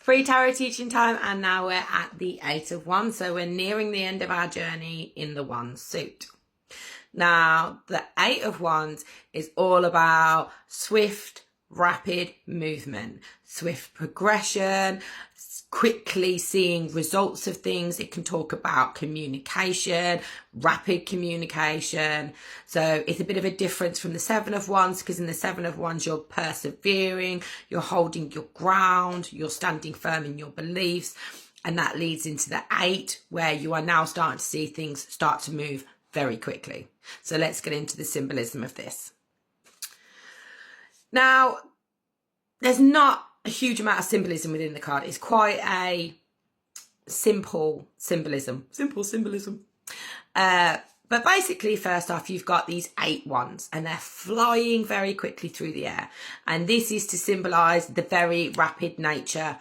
Free tarot teaching time, and now we're at the Eight of Wands, so we're nearing the end of our journey in the Wand suit. Now, the Eight of Wands is all about swift, rapid movement, swift progression, quickly seeing results of things. It can talk about communication, rapid communication. So it's a bit of a difference from the Seven of Wands, because in the Seven of Wands, you're persevering, you're holding your ground, you're standing firm in your beliefs. And that leads into the Eight, where you are now starting to see things start to move very quickly. So let's get into the symbolism of this. Now, there's not a huge amount of symbolism within the card. It's quite a simple symbolism. But basically, first off, you've got these 8 wands, and they're flying very quickly through the air. And this is to symbolise the very rapid nature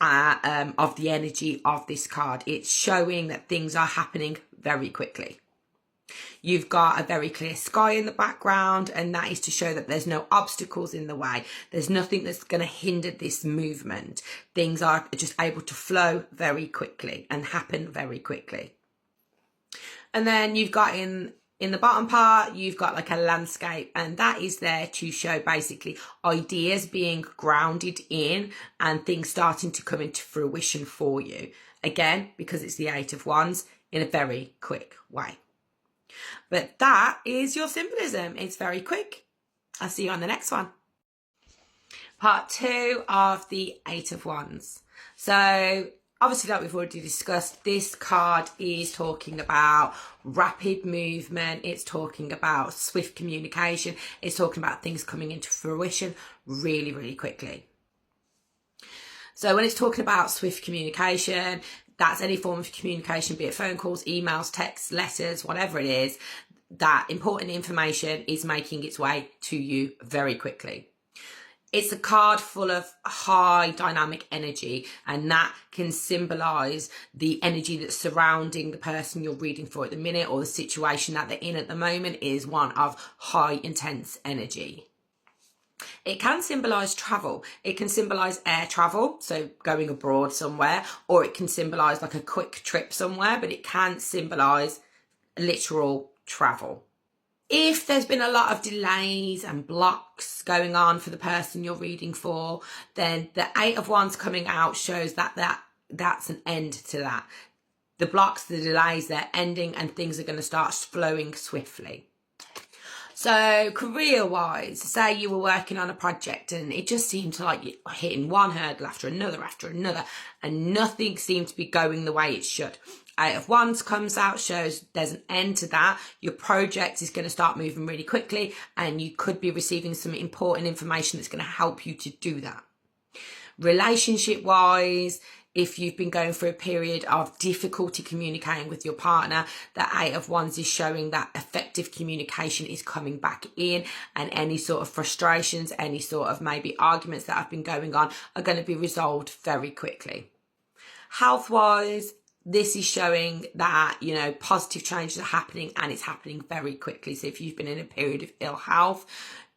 of the energy of this card. It's showing that things are happening very quickly. You've got a very clear sky in the background, and that is to show that there's no obstacles in the way. There's nothing that's going to hinder this movement. Things are just able to flow very quickly and happen very quickly. And then you've got in the bottom part, you've got like a landscape, and that is there to show basically ideas being grounded in and things starting to come into fruition for you. Again, because it's the Eight of Wands, in a very quick way. But that is your symbolism. It's very quick. I'll see you on the next one. Part 2 of the Eight of Wands. So obviously, like we've already discussed, this card is talking about rapid movement. It's talking about swift communication. It's talking about things coming into fruition really, really quickly. So when it's talking about swift communication, that's any form of communication, be it phone calls, emails, texts, letters, whatever it is, that important information is making its way to you very quickly. It's a card full of high dynamic energy, and that can symbolise the energy that's surrounding the person you're reading for at the minute, or the situation that they're in at the moment is one of high intense energy. It can symbolise travel. It can symbolise air travel, so going abroad somewhere, or it can symbolise like a quick trip somewhere, but it can symbolise literal travel. If there's been a lot of delays and blocks going on for the person you're reading for, then the Eight of Wands coming out shows that that's an end to that. The blocks, the delays, they're ending, and things are going to start flowing swiftly. So career-wise, say you were working on a project and it just seemed to like you're hitting one hurdle after another, and nothing seemed to be going the way it should. Eight of Wands comes out, shows there's an end to that. Your project is going to start moving really quickly, and you could be receiving some important information that's going to help you to do that. Relationship-wise, if you've been going through a period of difficulty communicating with your partner, the Eight of Wands is showing that effective communication is coming back in, and any sort of frustrations, any sort of maybe arguments that have been going on are going to be resolved very quickly. Health-wise, this is showing that, you know, positive changes are happening, and it's happening very quickly. So if you've been in a period of ill health,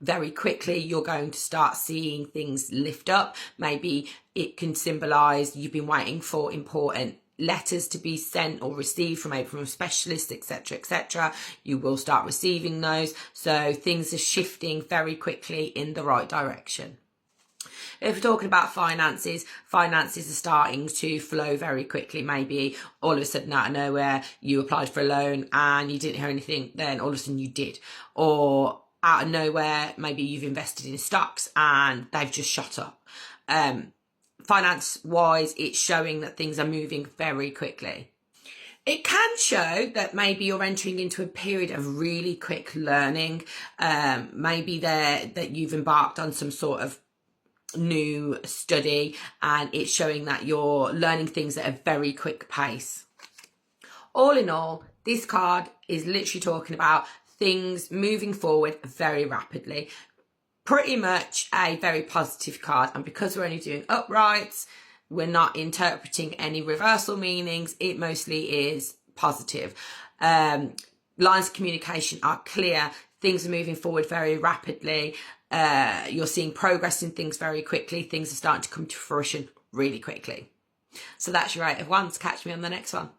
very quickly you're going to start seeing things lift up. Maybe it can symbolise you've been waiting for important letters to be sent or received from a specialist, etc., etc. You will start receiving those. So things are shifting very quickly in the right direction. If we're talking about finances are starting to flow very quickly. Maybe all of a sudden out of nowhere you applied for a loan and you didn't hear anything, then all of a sudden you did. Or out of nowhere, maybe you've invested in stocks and they've just shot up. Finance-wise, it's showing that things are moving very quickly. It can show that maybe you're entering into a period of really quick learning. Maybe that you've embarked on some sort of new study, and it's showing that you're learning things at a very quick pace. All in all, this card is literally talking about things moving forward very rapidly. Pretty much a very positive card, and because we're only doing uprights, we're not interpreting any reversal meanings. It mostly is positive. Lines of communication are clear. Things are moving forward very rapidly. You're seeing progress in things very quickly. Things are starting to come to fruition really quickly. So that's your 8 of Wands. Catch me on the next one.